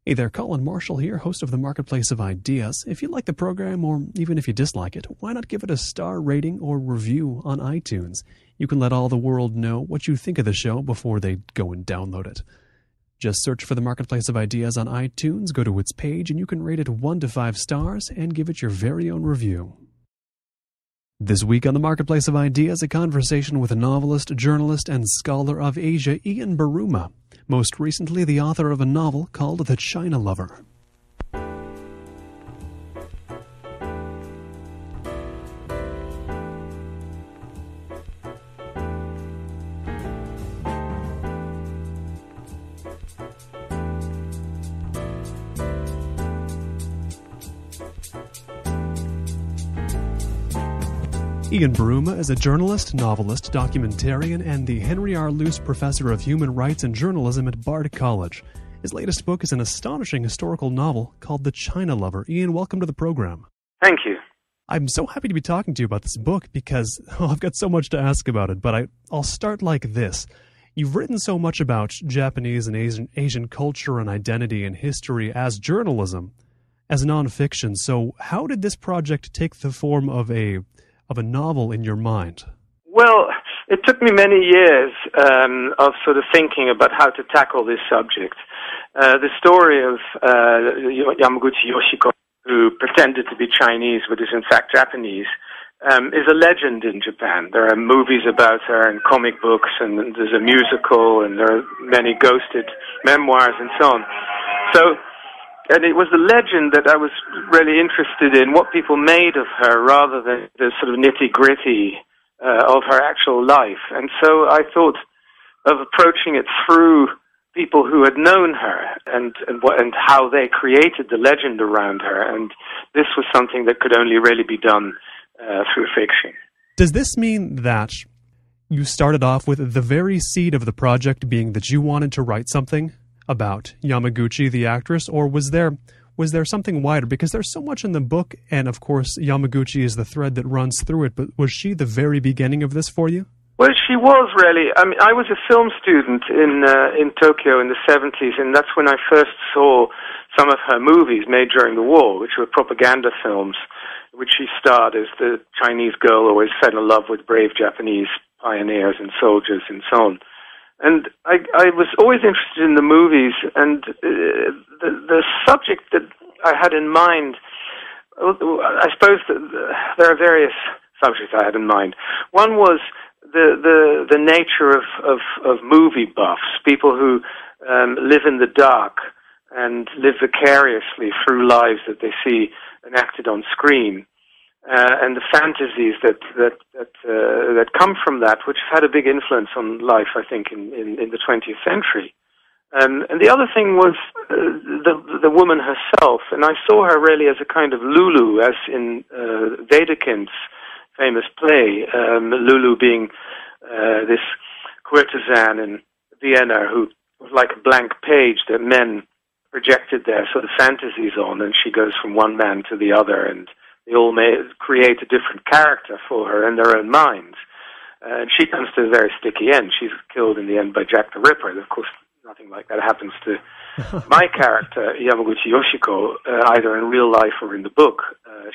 Hey there, Colin Marshall here, host of the Marketplace of Ideas. If you like the program, or even if you dislike it, why not give it a star rating or review on iTunes? You can let all the world know what you think of the show before they go and download it. Just search for the Marketplace of Ideas on iTunes, go to its page, and you can rate it 1 to 5 stars and give it your very own review. This week on the Marketplace of Ideas, a conversation with a novelist, journalist, and scholar of Asia, Ian Buruma. Most recently, the author of a novel called The China Lover. Ian Buruma is a journalist, novelist, documentarian, and the Henry R. Luce Professor of Human Rights and Journalism at Bard College. His latest book is an astonishing historical novel called The China Lover. Ian, welcome to the program. Thank you. I'm so happy to be talking to you about this book because I've got so much to ask about it, but I'll start like this. You've written so much about Japanese and Asian culture and identity and history as journalism, as nonfiction. So how did this project take the form of a novel in your mind? Well, it took me many years of sort of thinking about how to tackle this subject. The story of Yamaguchi Yoshiko, who pretended to be Chinese but is in fact Japanese, is a legend in Japan. There are movies about her and comic books, and there's a musical, and there are many ghosted memoirs and so on. And it was the legend that I was really interested in, what people made of her rather than the sort of nitty-gritty of her actual life. And so I thought of approaching it through people who had known her and how they created the legend around her. And this was something that could only really be done through fiction. Does this mean that you started off with the very seed of the project being that you wanted to write something about Yamaguchi, the actress, or was there something wider? Because there's so much in the book, and of course Yamaguchi is the thread that runs through it, but was she the very beginning of this for you? Well, she was really. I mean, I was a film student in Tokyo in the 70s, and that's when I first saw some of her movies made during the war, which were propaganda films, which she starred as the Chinese girl who always fell in love with brave Japanese pioneers and soldiers and so on. And I was always interested in the movies, and the subject that I had in mind, I suppose that there are various subjects I had in mind. One was the nature of movie buffs, people who live in the dark and live vicariously through lives that they see enacted on screen. And the fantasies that come from that, which had a big influence on life, I think, in the 20th century. And the other thing was the woman herself, and I saw her really as a kind of Lulu, as in Wedekind's famous play, Lulu being this courtesan in Vienna who was like a blank page that men projected their sort of fantasies on, and she goes from one man to the other, and they all may create a different character for her in their own minds. And she comes to a very sticky end. She's killed in the end by Jack the Ripper. Of course, nothing like that happens to my character, Yamaguchi Yoshiko, either in real life or in the book.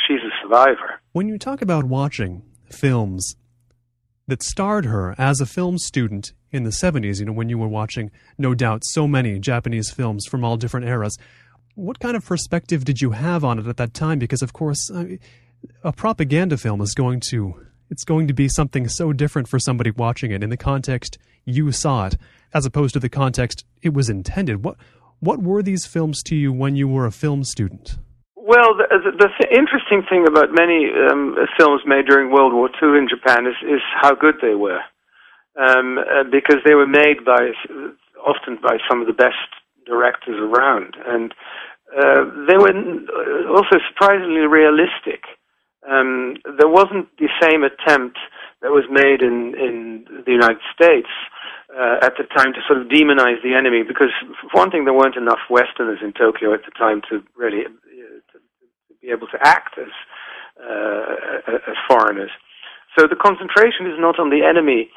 She's a survivor. When you talk about watching films that starred her as a film student in the 70s, when you were watching, no doubt, so many Japanese films from all different eras, what kind of perspective did you have on it at that time? Because, of course, a propaganda film is going to be something so different for somebody watching it in the context you saw it, as opposed to the context it was intended. What were these films to you when you were a film student? Well, the interesting thing about many films made during World War II in Japan is how good they were, because they were made often by some of the best directors around, and they were also surprisingly realistic. There wasn't the same attempt that was made in the United States at the time to sort of demonize the enemy, because for one thing, there weren't enough Westerners in Tokyo at the time to really to be able to act as foreigners. So the concentration is not on the enemy.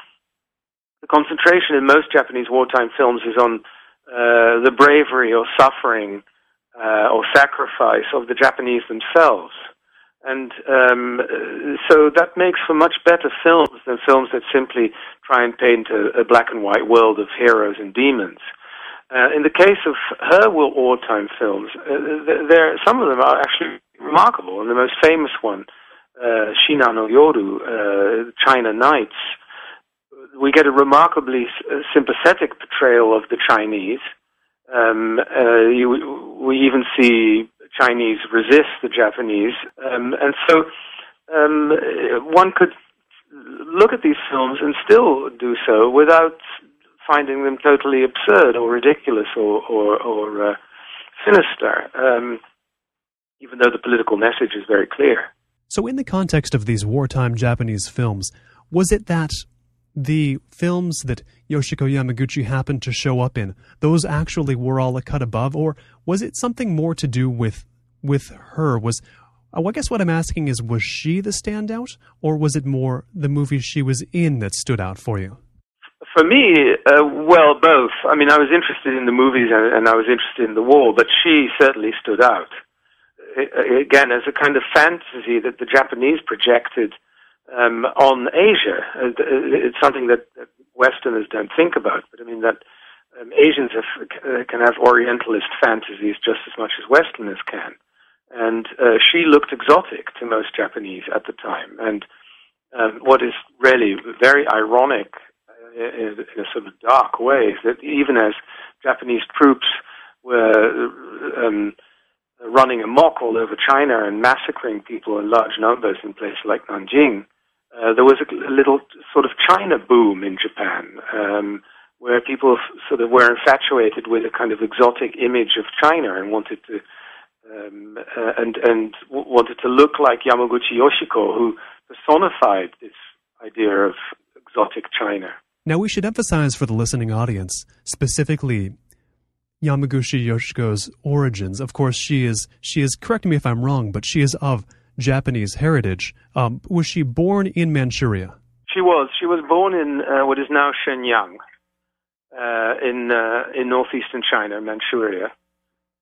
The concentration in most Japanese wartime films is on the bravery or suffering or sacrifice of the Japanese themselves. And so that makes for much better films than films that simply try and paint a black and white world of heroes and demons. In the case of her wartime films, some of them are actually remarkable, and the most famous one, Shina no Yoru, China Nights, we get a remarkably sympathetic portrayal of the Chinese. We even see Chinese resist the Japanese, and so one could look at these films and still do so without finding them totally absurd or ridiculous or sinister, even though the political message is very clear. So in the context of these wartime Japanese films, was it that the films that Yoshiko Yamaguchi happened to show up in, those actually were all a cut above, or was it something more to do with her? I guess what I'm asking is, was she the standout, or was it more the movies she was in that stood out for you? For me, well, both. I mean, I was interested in the movies and I was interested in the war, but she certainly stood out. Again, as a kind of fantasy that the Japanese projected on Asia. It's something that Westerners don't think about, but I mean that Asians can have Orientalist fantasies just as much as Westerners can. And she looked exotic to most Japanese at the time. And what is really very ironic in a sort of dark way is that even as Japanese troops were running amok all over China and massacring people in large numbers in places like Nanjing, there was a little sort of China boom in Japan, where people sort of were infatuated with a kind of exotic image of China and wanted to wanted to look like Yamaguchi Yoshiko, who personified this idea of exotic China. Now, we should emphasize for the listening audience, specifically Yamaguchi Yoshiko's origins. Of course, she is, correct me if I'm wrong, but she is of Japanese heritage. Was she born in Manchuria? She was. She was born in what is now Shenyang, in northeastern China, Manchuria.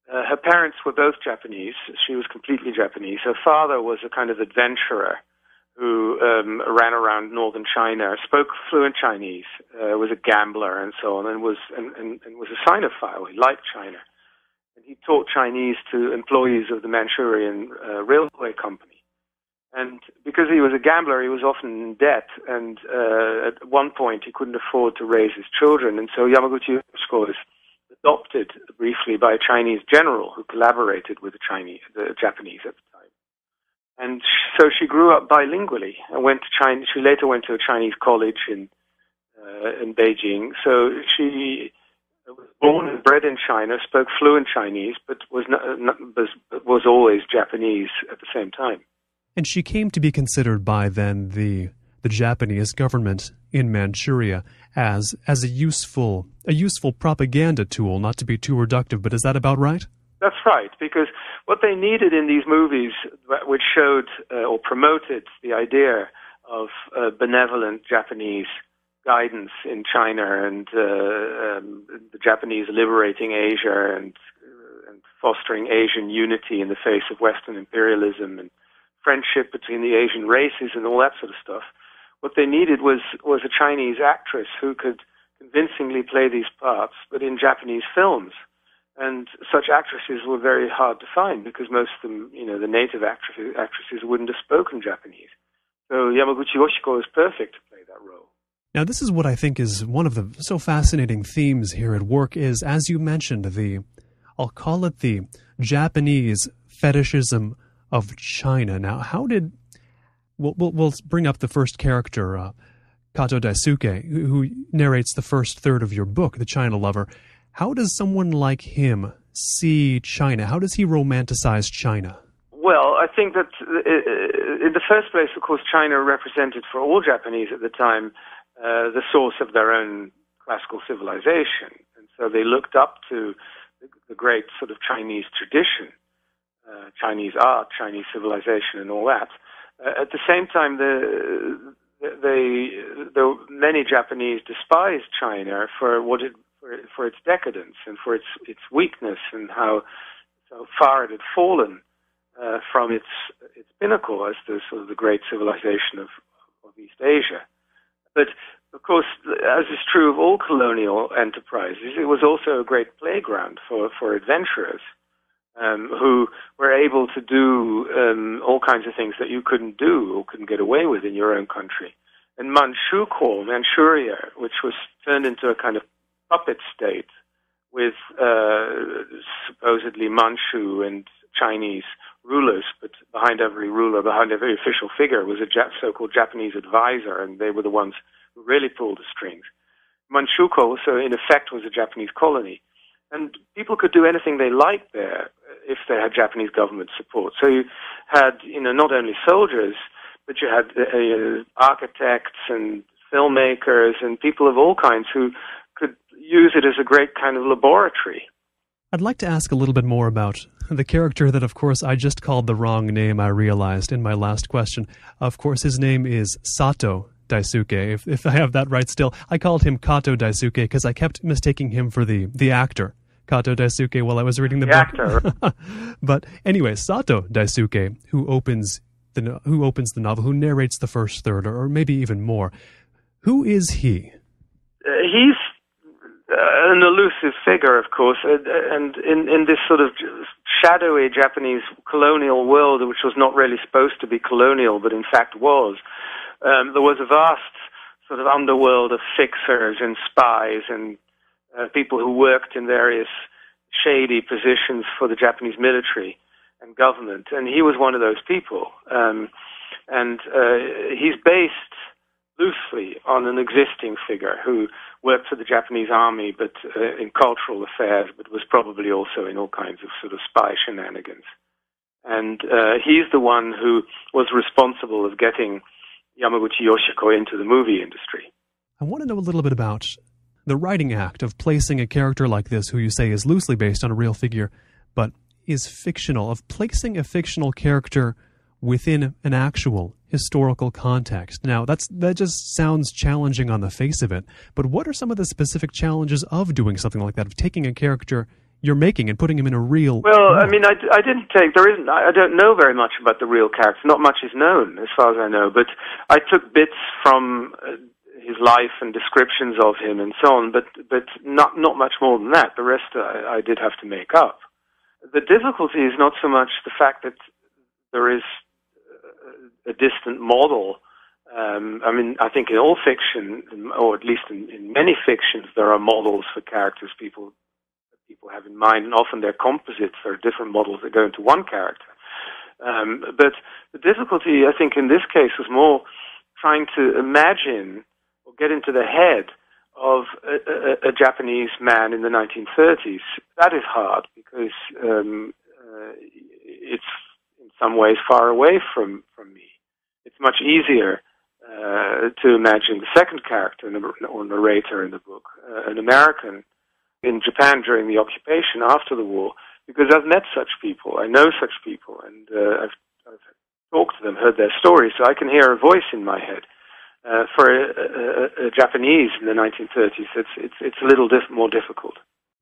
Her parents were both Japanese. She was completely Japanese. Her father was a kind of adventurer who ran around northern China, spoke fluent Chinese, was a gambler and so on, and was a Sinophile. He liked China. And he taught Chinese to employees of the Manchurian railway company. And because he was a gambler, he was often in debt, and at one point he couldn't afford to raise his children, and so Yamaguchi Yoshiko was adopted briefly by a Chinese general who collaborated with the Japanese at the time. And so she grew up bilingually and went to China. She later went to a Chinese college in Beijing. So she was born and bred in China, spoke fluent Chinese, but was always Japanese at the same time. And she came to be considered by then the Japanese government in Manchuria as a useful propaganda tool, not to be too reductive, but is that about right? That's right, because what they needed in these movies, which showed or promoted the idea of benevolent Japanese guidance in China and the Japanese liberating Asia and fostering Asian unity in the face of Western imperialism and friendship between the Asian races and all that sort of stuff. What they needed was a Chinese actress who could convincingly play these parts, but in Japanese films. And such actresses were very hard to find because most of them, the native actresses wouldn't have spoken Japanese. So Yamaguchi Yoshiko is perfect to play that role. Now, this is what I think is one of the so fascinating themes here at work is, as you mentioned, I'll call it the Japanese fetishism of China. Now, we'll bring up the first character, Satoshi Daisuke, who narrates the first third of your book, The China Lover. How does someone like him see China? How does he romanticize China? Well, I think that in the first place, of course, China represented for all Japanese at the time the source of their own classical civilization. And so they looked up to the great sort of Chinese tradition, Chinese art, Chinese civilization, and all that. At the same time, many Japanese despised China for its decadence and for its weakness and how far it had fallen from its pinnacle as the sort of the great civilization of East Asia. But of course, as is true of all colonial enterprises, it was also a great playground for adventurers who were able to do all kinds of things that you couldn't do or couldn't get away with in your own country. And Manchuria, which was turned into a kind of puppet state with supposedly Manchu and Chinese rulers, but behind every ruler, behind every official figure was a so-called Japanese advisor, and they were the ones who really pulled the strings. Manchukuo, so in effect, was a Japanese colony. And people could do anything they liked there if they had Japanese government support. So you had, not only soldiers, but you had architects and filmmakers and people of all kinds who could use it as a great kind of laboratory. I'd like to ask a little bit more about the character that, of course, I just called the wrong name, I realized, in my last question. Of course, his name is Sato Daisuke, if I have that right still. I called him Kato Daisuke because I kept mistaking him for the actor, Kato Daisuke, while I was reading the book. Actor. But anyway, Sato Daisuke, who opens the novel, who narrates the first third, or maybe even more. Who is he? He's an elusive figure, of course, and in this sort of shadowy Japanese colonial world, which was not really supposed to be colonial, but in fact was, there was a vast sort of underworld of fixers and spies and people who worked in various shady positions for the Japanese military and government, and he was one of those people. And he's based loosely on an existing figure who worked for the Japanese army, but in cultural affairs, but was probably also in all kinds of sort of spy shenanigans. And he's the one who was responsible of getting Yamaguchi Yoshiko into the movie industry. I want to know a little bit about the writing act of placing a character like this, who you say is loosely based on a real figure, but is fictional, of placing a fictional character within an actual historical context. Now, that just sounds challenging on the face of it, but what are some of the specific challenges of doing something like that, of taking a character you're making and putting him in a real... Well, I mean, I don't know very much about the real character. Not much is known, as far as I know, but I took bits from his life and descriptions of him and so on, but not much more than that. The rest I did have to make up. The difficulty is not so much the fact that there is a distant model. I mean, I think in all fiction, or at least in many fictions, there are models for characters people have in mind, and often they're composites. There are different models that go into one character. But the difficulty, I think, in this case was more trying to imagine or get into the head of a Japanese man in the 1930s. That is hard because it's in some ways far away from me. It's much easier to imagine the second character or narrator in the book, an American in Japan during the occupation after the war, because I've met such people, I know such people, and I've talked to them, heard their stories, so I can hear a voice in my head. For a Japanese in the 1930s, it's a little more difficult.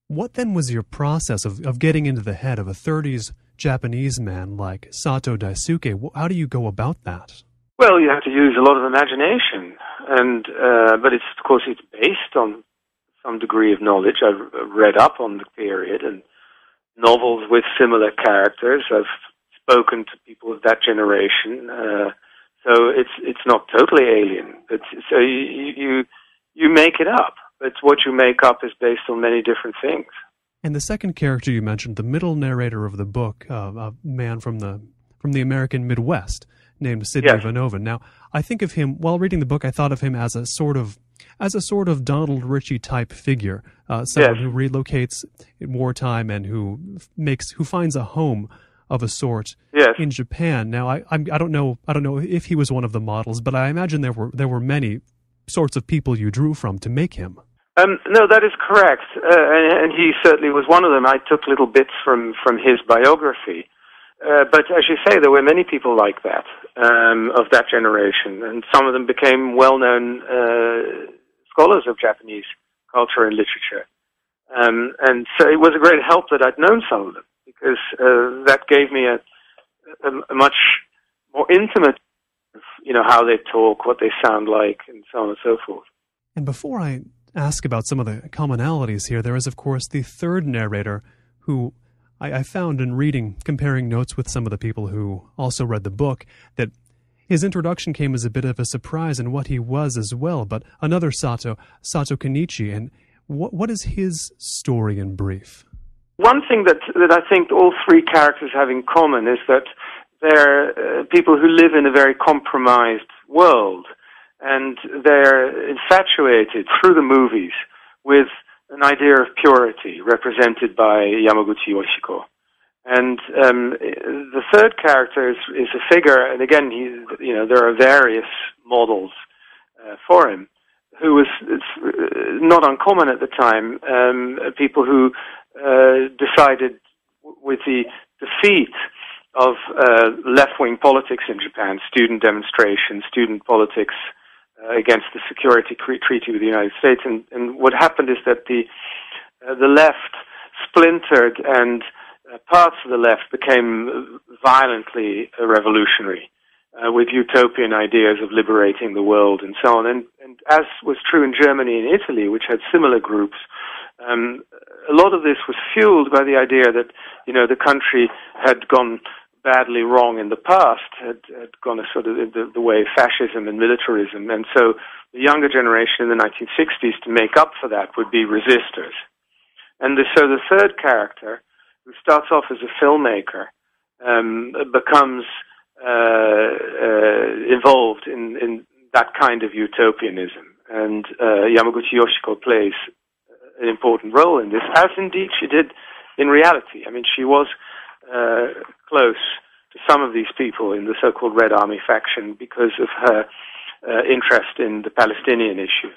What then was your process of getting into the head of a 30s Japanese man like Sato Daisuke? How do you go about that? Well, you have to use a lot of imagination, and but of course it's based on some degree of knowledge. I've read up on the period and novels with similar characters. I've spoken to people of that generation, so it's not totally alien. So you make it up. But what you make up is based on many different things. And the second character you mentioned, the middle narrator of the book, a man from the American Midwest named Sidney Vanoven. Now, I think of him, while reading the book, I thought of him as a sort of Donald Ritchie type figure, someone who relocates in wartime and who finds a home of a sort in Japan. Now, I don't know if he was one of the models, but I imagine there were many sorts of people you drew from to make him. No, that is correct, and he certainly was one of them. I took little bits from his biography. But as you say, there were many people like that, of that generation, and some of them became well-known scholars of Japanese culture and literature. And so it was a great help that I'd known some of them. because that gave me a much more intimate, how they talk, what they sound like, and so on and so forth. And before I ask about some of the commonalities here, there is, of course, the third narrator who I found in reading, comparing notes with some of the people who also read the book, that his introduction came as a bit of a surprise in what he was as well, but another Sato Kenichi, and what is his story in brief? One thing that I think all three characters have in common is that they're people who live in a very compromised world, and they're infatuated through the movies with an idea of purity represented by Yamaguchi Yoshiko. And the third character is a figure, and again, there are various models for him, who was not uncommon at the time, people who decided with the defeat of left-wing politics in Japan, student demonstrations, student politics against the security treaty with the United States, and what happened is that the left splintered, and parts of the left became violently revolutionary, with utopian ideas of liberating the world and so on. And as was true in Germany and Italy, which had similar groups, a lot of this was fueled by the idea that, the country had gone badly wrong in the past, had gone a sort of the way of fascism and militarism. And so the younger generation in the 1960s, to make up for that, would be resistors. And so the third character, who starts off as a filmmaker, becomes involved in that kind of utopianism. And Yamaguchi Yoshiko plays an important role in this, as indeed she did in reality. I mean, she was close to some of these people in the so-called Red Army faction because of her interest in the Palestinian issue.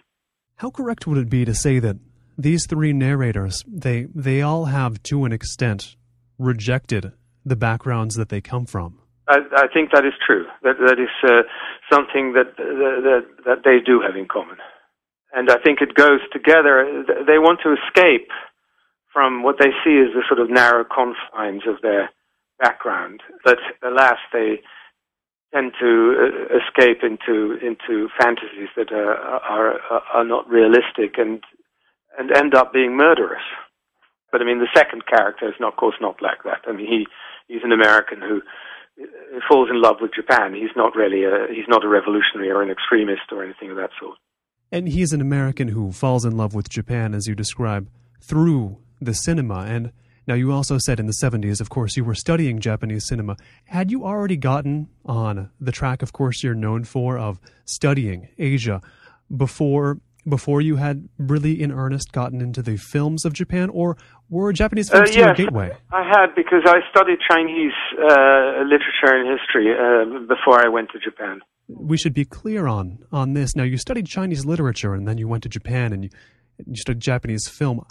How correct would it be to say that these three narrators, they all have, to an extent, rejected the backgrounds that they come from? I think that is true. That is something that they do have in common. And I think it goes together. They want to escape from what they see as the sort of narrow confines of their background. But alas, they tend to escape into fantasies that are not realistic and end up being murderous. But I mean, the second character is, of course, not like that. I mean, he's an American who falls in love with Japan. He's not really he's not a revolutionary or an extremist or anything of that sort. And he's an American who falls in love with Japan, as you describe, through the cinema. And now, you also said in the 70s, of course, you were studying Japanese cinema. Had you already gotten on the track, of course, you're known for, of studying Asia before you had really in earnest gotten into the films of Japan, or were Japanese films still a gateway? I had, because I studied Chinese literature and history before I went to Japan. We should be clear on this. Now, you studied Chinese literature, and then you went to Japan, and you studied Japanese film.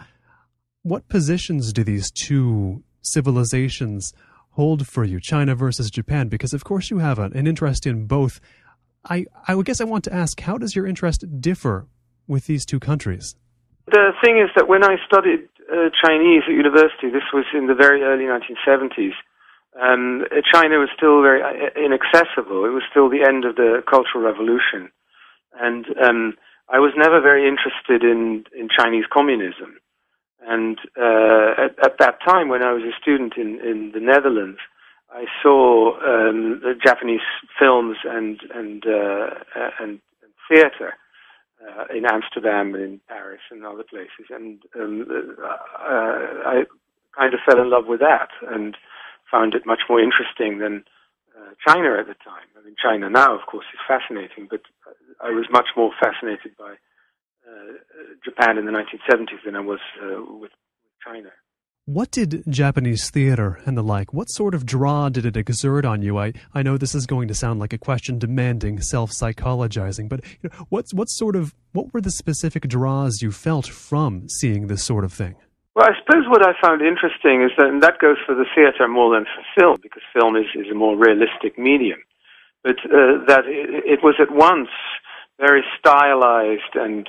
What positions do these two civilizations hold for you, China versus Japan? Because, of course, you have an interest in both. I guess I want to ask, how does your interest differ with these two countries? The thing is that when I studied Chinese at university, this was in the very early 1970s, China was still very inaccessible. It was still the end of the Cultural Revolution. And I was never very interested in Chinese communism. And at that time, when I was a student in the Netherlands, I saw the Japanese films and theater in Amsterdam and in Paris and other places, and I kind of fell in love with that and found it much more interesting than China at the time. I mean, China now, of course, is fascinating, but I was much more fascinated by Japan in the 1970s than I was with China. What did Japanese theater and the like, what sort of draw did it exert on you? I know this is going to sound like a question demanding self-psychologizing, but what were the specific draws you felt from seeing this sort of thing? Well, I suppose what I found interesting is that, and that goes for the theater more than for film, because film is a more realistic medium, but that it was at once very stylized and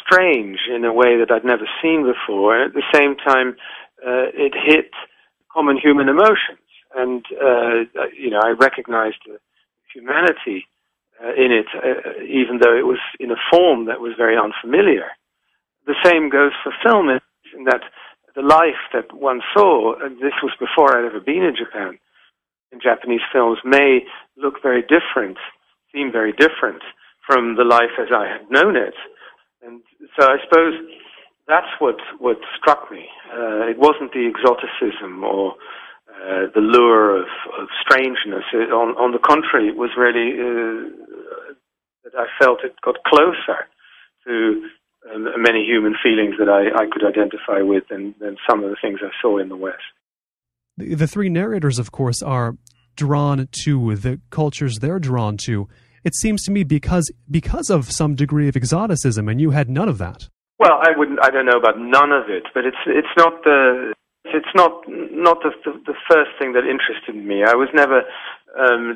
strange in a way that I'd never seen before, and at the same time it hit common human emotions. And, I recognized the humanity in it, even though it was in a form that was very unfamiliar. The same goes for film, in that the life that one saw, and this was before I'd ever been in Japan, in Japanese films, may look very different, seem very different from the life as I had known it. And so I suppose that's what struck me. It wasn't the exoticism or the lure of strangeness. On the contrary, it was really that I felt it got closer to many human feelings that I could identify with than some of the things I saw in the West. The three narrators, of course, are drawn to the cultures they're drawn to. It seems to me because of some degree of exoticism, and you had none of that. Well, I don't know about none of it, but it's not the first thing that interested me. I was never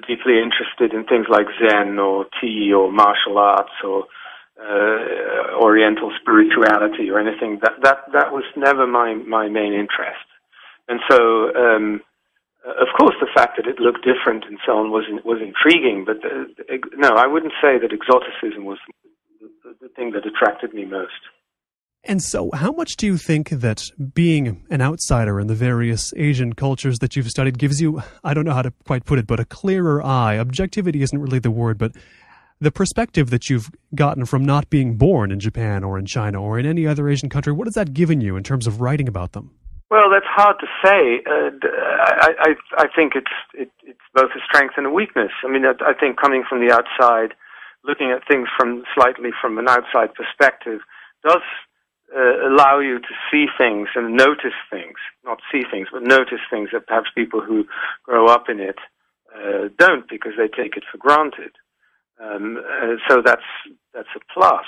deeply interested in things like Zen or tea or martial arts or Oriental spirituality or anything. That was never my main interest. And so, of course, the fact that it looked different and so on was intriguing. But no, I wouldn't say that exoticism was the thing that attracted me most. And so how much do you think that being an outsider in the various Asian cultures that you've studied gives you, I don't know how to quite put it, but a clearer eye? Objectivity isn't really the word, but the perspective that you've gotten from not being born in Japan or in China or in any other Asian country, what has that given you in terms of writing about them? Well, that's hard to say. I think it's both a strength and a weakness. I mean, I think coming from the outside, looking at things slightly from an outside perspective, does allow you to see things and notice things, not see things, but notice things that perhaps people who grow up in it don't, because they take it for granted. So that's a plus.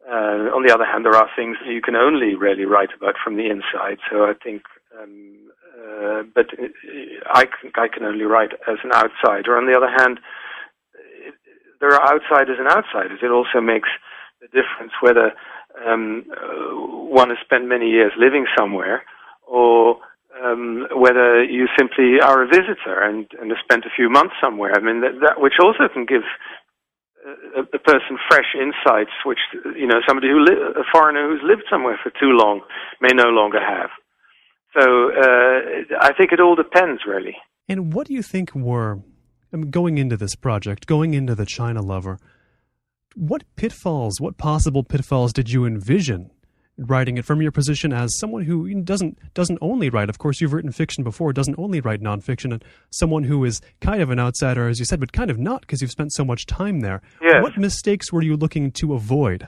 On the other hand, there are things that you can only really write about from the inside. So I think, but I can only write as an outsider. On the other hand, there are outsiders and outsiders. It also makes a difference whether one has spent many years living somewhere, or whether you simply are a visitor and have spent a few months somewhere. I mean, that which also can give a person fresh insights, which somebody a foreigner who's lived somewhere for too long may no longer have. So I think it all depends, really. And what do you think were, going into this project, going into The China Lover, what possible pitfalls did you envision writing it from your position as someone who doesn't only write, of course you've written fiction before, doesn't only write nonfiction, and someone who is kind of an outsider, as you said, but kind of not, because you've spent so much time there. Yes. What mistakes were you looking to avoid?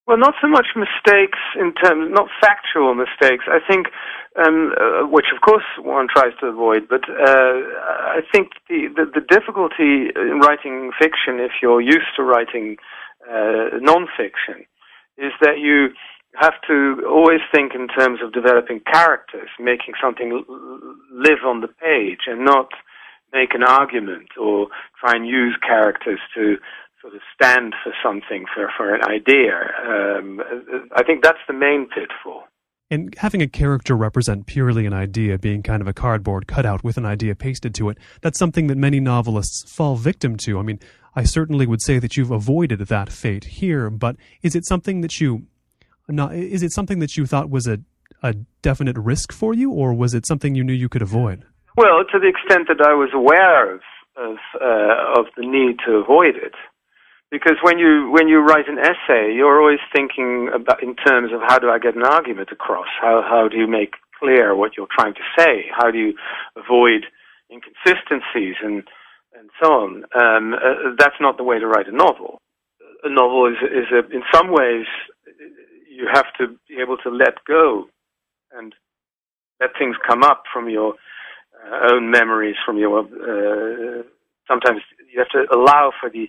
Well, not so much mistakes not factual mistakes, I think, which of course one tries to avoid, but I think the difficulty in writing fiction, if you're used to writing nonfiction, is that you have to always think in terms of developing characters, making something live on the page, and not make an argument or try and use characters to sort of stand for something, for an idea. I think that's the main pitfall. And having a character represent purely an idea, being kind of a cardboard cutout with an idea pasted to it, that's something that many novelists fall victim to. I mean, I certainly would say that you've avoided that fate here, but is it something that you thought was a definite risk for you, or was it something you knew you could avoid? Well, to the extent that I was aware of the need to avoid it. Because when you write an essay, you're always thinking about in terms of how do I get an argument across? How do you make clear what you're trying to say? How do you avoid inconsistencies and so on? That's not the way to write a novel. A novel is in some ways you have to be able to let go and let things come up from your own memories, from your. Sometimes you have to allow for the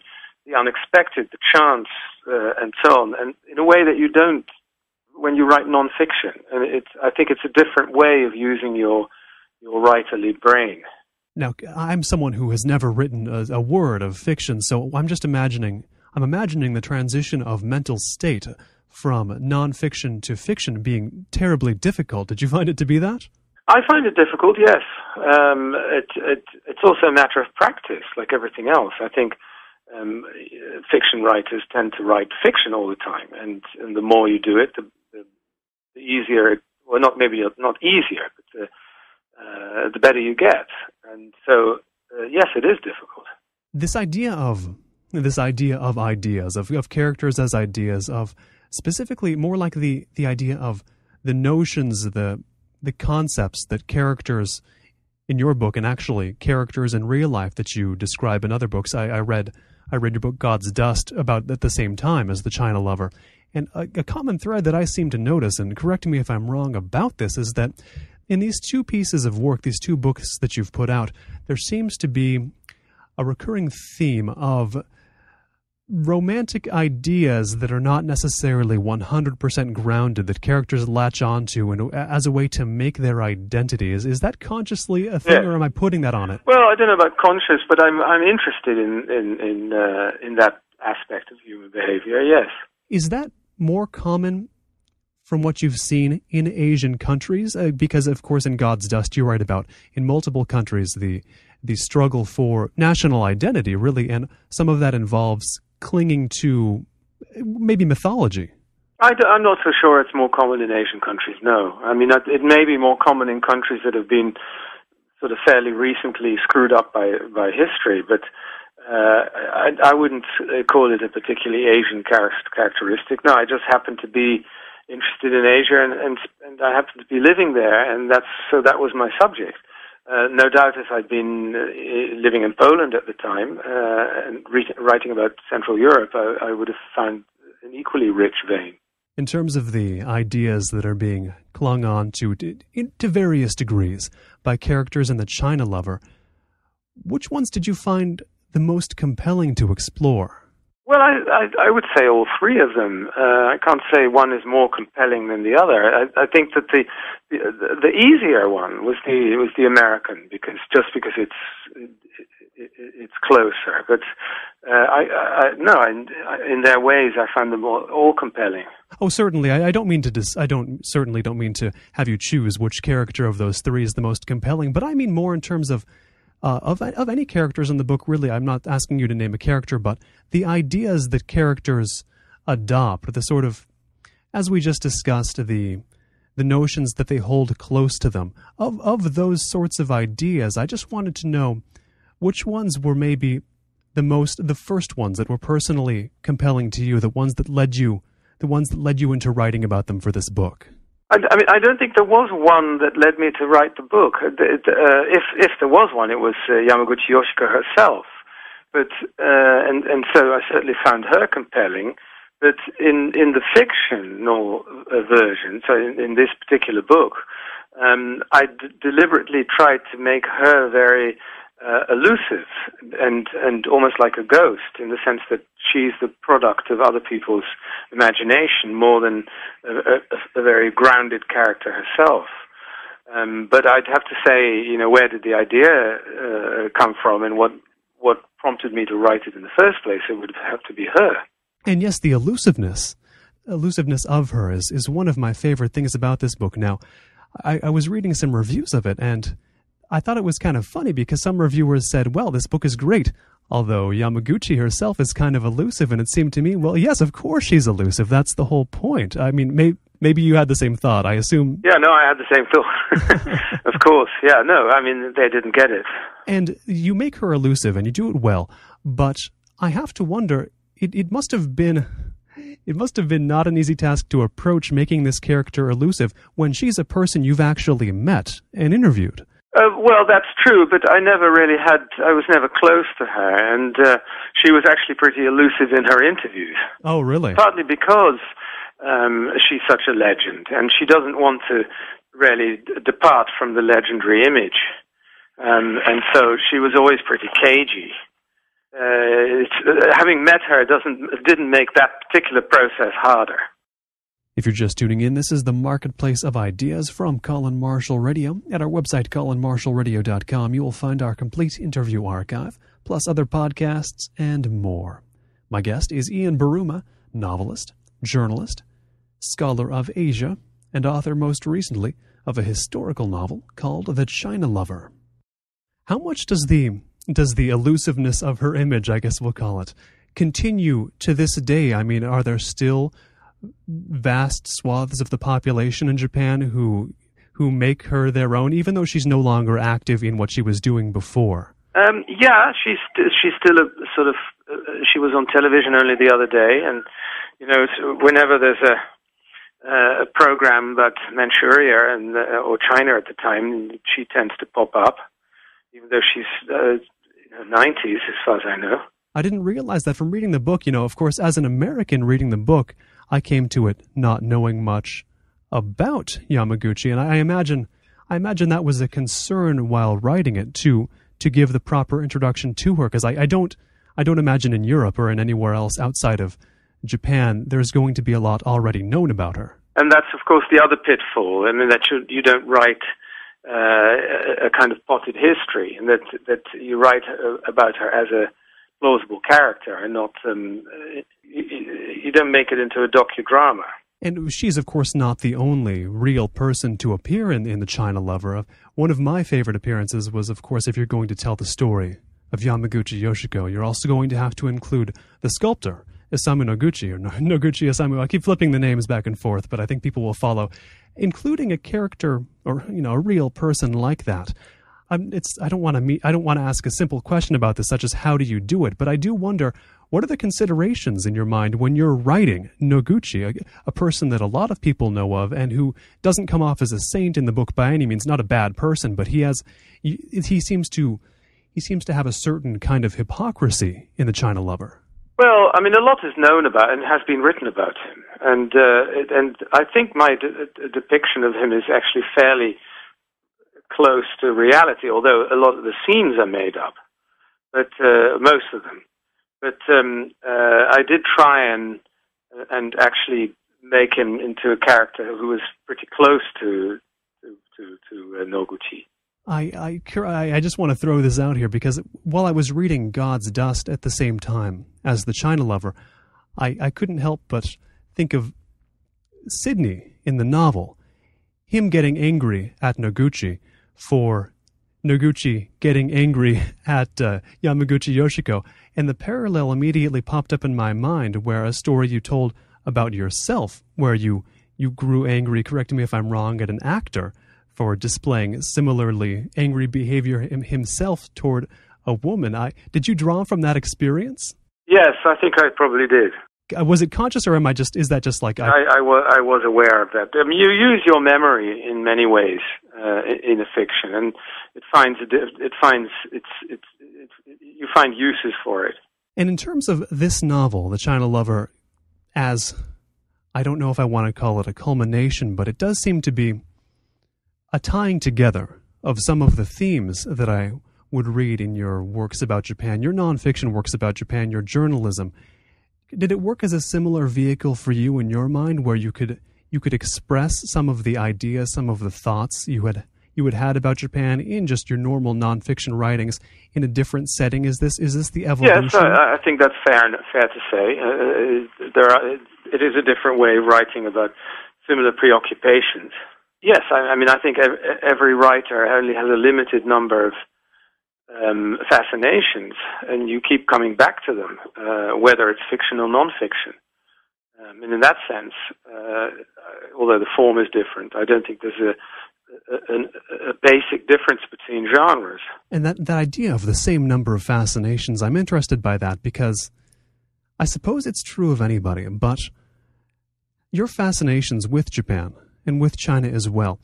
unexpected, the chance, and so on, and in a way that you don't when you write nonfiction. And I think it's a different way of using your writerly brain. Now, I'm someone who has never written a word of fiction, so I'm imagining the transition of mental state from nonfiction to fiction being terribly difficult. Did you find it to be that? I find it difficult, yes. It's also a matter of practice, like everything else. I think fiction writers tend to write fiction all the time, and the more you do it, the easier, well, not easier, but the better you get. And so, yes, it is difficult. This idea of ideas, of characters as ideas, of specifically more like the idea of the notions, the concepts that characters in your book, and actually characters in real life that you describe in other books. I read your book God's Dust about at the same time as The China Lover. And a common thread that I seem to notice, and correct me if I'm wrong about this, is that in these two pieces of work, these two books that you've put out, there seems to be a recurring theme of romantic ideas that are not necessarily 100% grounded, that characters latch onto and as a way to make their identity. Is that consciously a thing, or am I putting that on it? Well, I don't know about conscious, but I'm interested in that aspect of human behavior, yes. Is that more common from what you've seen in Asian countries? Because, of course, in God's Dust, you write about, in multiple countries, the struggle for national identity, really, and some of that involves clinging to maybe mythology. I'm not so sure it's more common in Asian countries, no. I mean, it may be more common in countries that have been sort of fairly recently screwed up by history, but I wouldn't call it a particularly Asian characteristic. No, I just happen to be interested in Asia, and I happen to be living there, and that was my subject. No doubt, if I'd been living in Poland at the time and writing about Central Europe, I would have found an equally rich vein. In terms of the ideas that are being clung on to various degrees by characters in The China Lover, which ones did you find the most compelling to explore? Well, I would say all three of them. I can't say one is more compelling than the other. I think that the easier one was the American, because it's closer. But in their ways, I found them all compelling. Oh, certainly. I certainly don't mean to have you choose which character of those three is the most compelling. But I mean more in terms of any characters in the book, really. I'm not asking you to name a character, but the ideas that characters adopt, the sort of, as we just discussed, the notions that they hold close to them. Of those sorts of ideas, I just wanted to know which ones were maybe the first ones that were personally compelling to you, the ones that led you into writing about them for this book. I mean, I don't think there was one that led me to write the book. If there was one, it was Yamaguchi Yoshiko herself. But and so I certainly found her compelling. But in the fictional version, so in this particular book, I deliberately tried to make her very elusive and almost like a ghost, in the sense that she's the product of other people's imagination more than a very grounded character herself. But I'd have to say, where did the idea come from, and what prompted me to write it in the first place? It would have to be her. And yes, the elusiveness of her is one of my favorite things about this book. Now, I was reading some reviews of it, and I thought it was kind of funny because some reviewers said, well, this book is great, although Yamaguchi herself is kind of elusive, and it seemed to me, well, yes, of course she's elusive. That's the whole point. I mean, maybe you had the same thought, I assume. Yeah, no, I had the same thought. Of course, yeah, no, I mean, they didn't get it. And you make her elusive, and you do it well, but I have to wonder, it must have been not an easy task to approach making this character elusive when she's a person you've actually met and interviewed. Well, that's true, but I was never close to her, and she was actually pretty elusive in her interviews. Oh, really? Partly because she's such a legend, and she doesn't want to really depart from the legendary image. And so she was always pretty cagey. Having met her didn't make that particular process harder. If you're just tuning in, this is the Marketplace of Ideas from Colin Marshall Radio. At our website, colinmarshallradio.com, you will find our complete interview archive, plus other podcasts and more. My guest is Ian Buruma, novelist, journalist, scholar of Asia, and author most recently of a historical novel called The China Lover. How much does the elusiveness of her image, I guess we'll call it, continue to this day? I mean, are there still vast swaths of the population in Japan who make her their own, even though she's no longer active in what she was doing before? Yeah, she's still a sort of. She was on television only the other day, and whenever there's a program about Manchuria or China at the time, she tends to pop up, even though she's 90s, as far as I know. I didn't realize that from reading the book. Of course, as an American reading the book, I came to it not knowing much about Yamaguchi, and I imagine that was a concern while writing it to give the proper introduction to her, because I don't imagine in Europe or in anywhere else outside of Japan there's going to be a lot already known about her. And that's, of course, the other pitfall. I mean, that you don't write a kind of potted history, and that you write about her as a plausible character, and not you don't make it into a docudrama. And she's, of course, not the only real person to appear in The China Lover. One of my favorite appearances was, of course, if you're going to tell the story of Yamaguchi Yoshiko, you're also going to have to include the sculptor, Isamu Noguchi, or Noguchi Asamu. I keep flipping the names back and forth, but I think people will follow. Including a character or, a real person like that. I don't want to ask a simple question about this, such as how do you do it, but I do wonder, what are the considerations in your mind when you're writing Noguchi, a person that a lot of people know of and who doesn't come off as a saint in the book by any means, not a bad person, but he seems to have a certain kind of hypocrisy in The China Lover. Well, I mean, a lot is known about and has been written about him, and I think my depiction of him is actually fairly close to reality, although a lot of the scenes are made up, but most of them. But I did try and actually make him into a character who was pretty close to Noguchi. I just want to throw this out here, because while I was reading God's Dust at the same time as The China Lover, I couldn't help but think of Sydney in the novel, him getting angry at Noguchi for Noguchi getting angry at Yamaguchi Yoshiko, and the parallel immediately popped up in my mind where a story you told about yourself, where you grew angry, correct me if I'm wrong, at an actor for displaying similarly angry behavior himself toward a woman. Did you draw from that experience? Yes, I think I probably did. Was it conscious, or is that just like... I was aware of that. I mean, you use your memory in many ways in a fiction, and you find uses for it. And in terms of this novel, The China Lover, as, I don't know if I want to call it a culmination, but it does seem to be a tying together of some of the themes that I would read in your works about Japan, your nonfiction works about Japan, your journalism. Did it work as a similar vehicle for you in your mind, where you could express some of the ideas, some of the thoughts you had about Japan in just your normal nonfiction writings in a different setting? Is this the evolution? Yes, I think that's fair to say. It is a different way of writing about similar preoccupations. Yes, I mean, I think every writer only has a limited number of fascinations, and you keep coming back to them, whether it's fiction or nonfiction. And in that sense, although the form is different, I don't think there's a basic difference between genres. And that idea of the same number of fascinations, I'm interested by that, because I suppose it's true of anybody, but your fascinations with Japan and with China as well,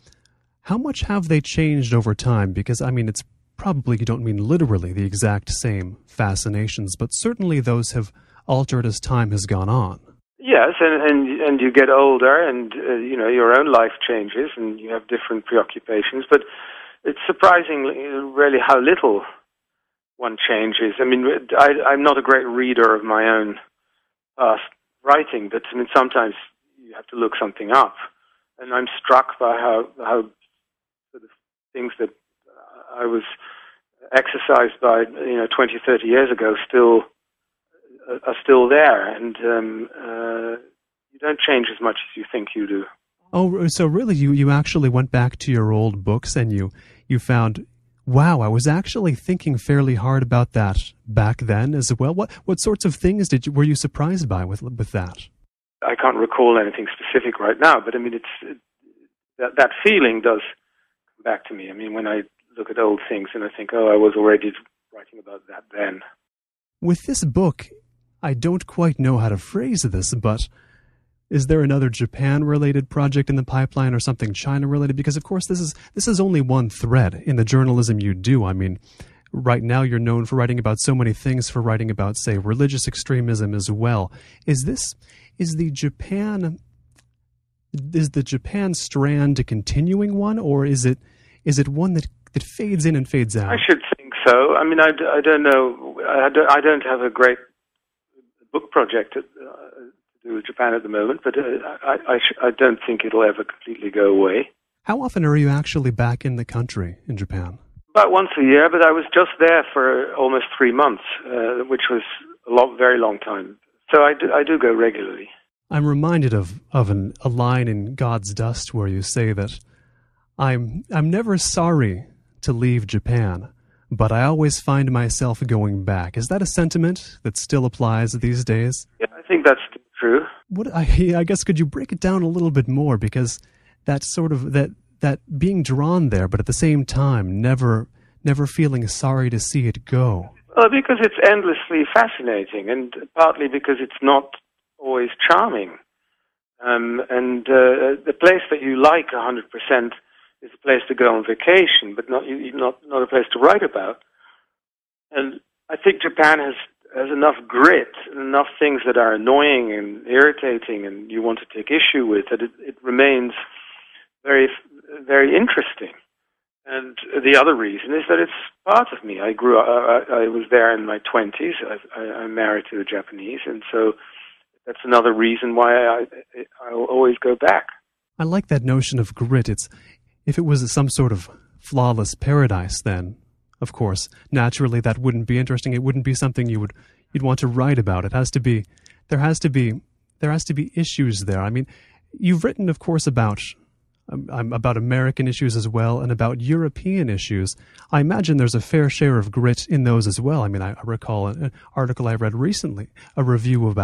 how much have they changed over time? Because, I mean, it's probably, you don't mean literally the exact same fascinations, but certainly those have altered as time has gone on. Yes, and you get older, and your own life changes, and you have different preoccupations. But it's surprising, really, how little one changes. I mean, I'm not a great reader of my own past writing, but I mean, sometimes you have to look something up, and I'm struck by how sort of things that I was exercised by 20, 30 years ago are still there, and you don't change as much as you think you do. Oh, so really you actually went back to your old books and you found, wow, I was actually thinking fairly hard about that back then as well. What sorts of things were you surprised by with that? I can't recall anything specific right now, but I mean, that feeling does come back to me. I mean, when I look at old things and I think, oh, I was already writing about that then. With this book, I don't quite know how to phrase this, but is there another Japan-related project in the pipeline or something China-related? Because, of course, this is only one thread in the journalism you do. I mean, right now you're known for writing about so many things, for writing about, say, religious extremism as well. Is the Japan strand a continuing one, or is it one that fades in and fades out? I should think so. I mean, I don't know. I don't have a great book project to do with Japan at the moment, but I don't think it'll ever completely go away. How often are you actually back in the country in Japan? About once a year, but I was just there for almost 3 months, which was very long time. So I do go regularly. I'm reminded of a line in God's Dust where you say that I'm never sorry to leave Japan, but I always find myself going back. Is that a sentiment that still applies these days? Yeah, I think that's true. I guess could you break it down a little bit more, because that sort of that being drawn there, but at the same time never feeling sorry to see it go. Well, because it's endlessly fascinating, and partly because it's not always charming. The place that you like 100% is a place to go on vacation, but not a place to write about. And I think Japan has enough grit, enough things that are annoying and irritating and you want to take issue with, that it remains very, very interesting. And the other reason is that it's part of me. I was there in my 20s. I'm married to a Japanese, and so that's another reason why I'll always go back. I like that notion of grit. If it was some sort of flawless paradise, then, of course, naturally that wouldn't be interesting. It wouldn't be something you'd want to write about. There has to be issues there. I mean, you've written, of course, about American issues as well, and about European issues. I imagine there's a fair share of grit in those as well. I mean, I recall an article I read recently, a review of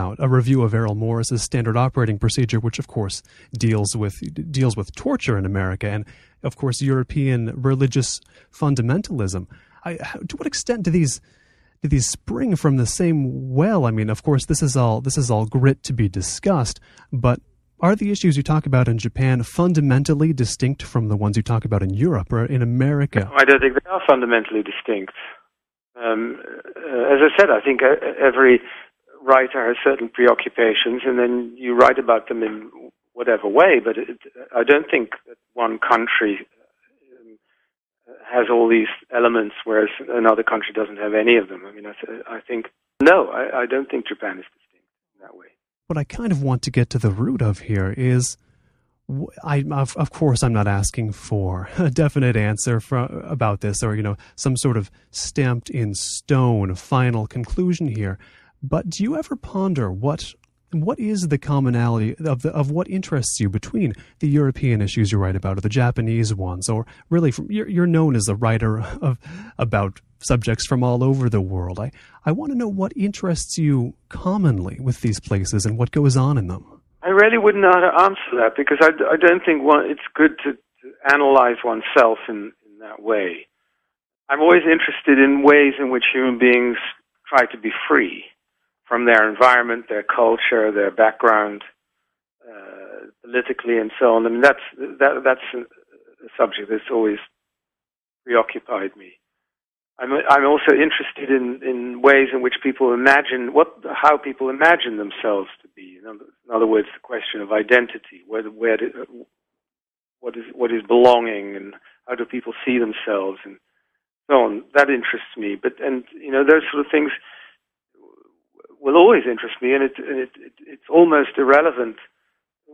Errol Morris's Standard Operating Procedure, which of course deals with torture in America, and of course European religious fundamentalism. To what extent do these spring from the same well? I mean, of course, this is all grit to be discussed, but are the issues you talk about in Japan fundamentally distinct from the ones you talk about in Europe or in America? No, I don't think they are fundamentally distinct. As I said, I think every writer has certain preoccupations, and then you write about them in whatever way, but I don't think that one country has all these elements, whereas another country doesn't have any of them. I mean, I don't think Japan is distinct in that way. What I kind of want to get to the root of here is, of course, I'm not asking for a definite answer about this, or some sort of stamped in stone final conclusion here. But do you ever ponder what is the commonality of what interests you between the European issues you write about, or the Japanese ones, or really you're known as a writer about subjects from all over the world. I want to know what interests you commonly with these places and what goes on in them. I really wouldn't know how to answer that, because I don't think it's good to analyze oneself in that way. I'm always interested in ways in which human beings try to be free from their environment, their culture, their background, politically and so on. I mean, that's a subject that's always preoccupied me. I'm also interested in ways in which people imagine how people imagine themselves to be. In other words, the question of identity, what is belonging, and how do people see themselves, and so on. That interests me. Those sort of things will always interest me, and it's almost irrelevant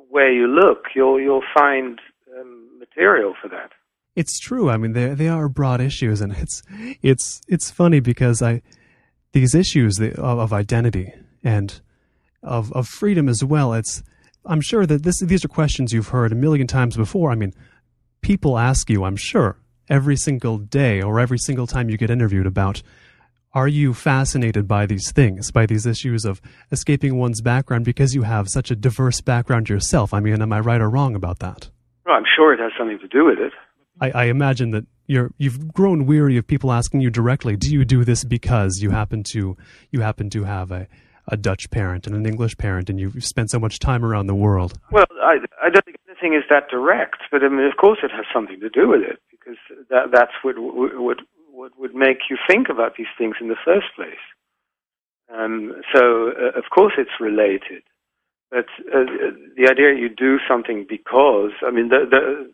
where you look. You'll find material for that. It's true. I mean, they are broad issues, and it's funny because these issues of identity and of freedom as well. I'm sure that these are questions you've heard a million times before. I mean, people ask you, I'm sure, every single day or every single time you get interviewed about, are you fascinated by these things, by these issues of escaping one's background because you have such a diverse background yourself? I mean, am I right or wrong about that? Well, I'm sure it has something to do with it. I imagine that you've grown weary of people asking you directly, do you do this because you happen to have a Dutch parent and an English parent and you've spent so much time around the world? Well, I don't think anything is that direct, but I mean, of course it has something to do with it, because that's what would make you think about these things in the first place. So, of course it's related. But the idea you do something because, I mean, the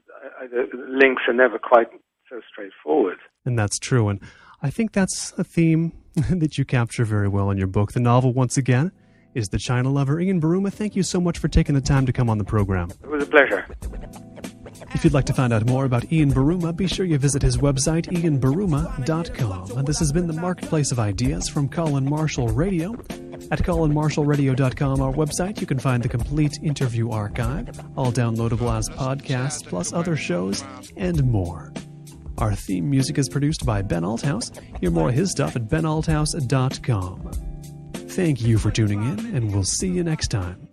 links are never quite so straightforward. And that's true. And I think that's a theme that you capture very well in your book. The novel, once again, is The China Lover. Ian Buruma, thank you so much for taking the time to come on the program. It was a pleasure. If you'd like to find out more about Ian Buruma, be sure you visit his website, ianburuma.com. And this has been the Marketplace of Ideas from Colin Marshall Radio. At colinmarshallradio.com, our website, you can find the complete interview archive, all downloadable as podcasts, plus other shows, and more. Our theme music is produced by Ben Althouse. Hear more of his stuff at benalthouse.com. Thank you for tuning in, and we'll see you next time.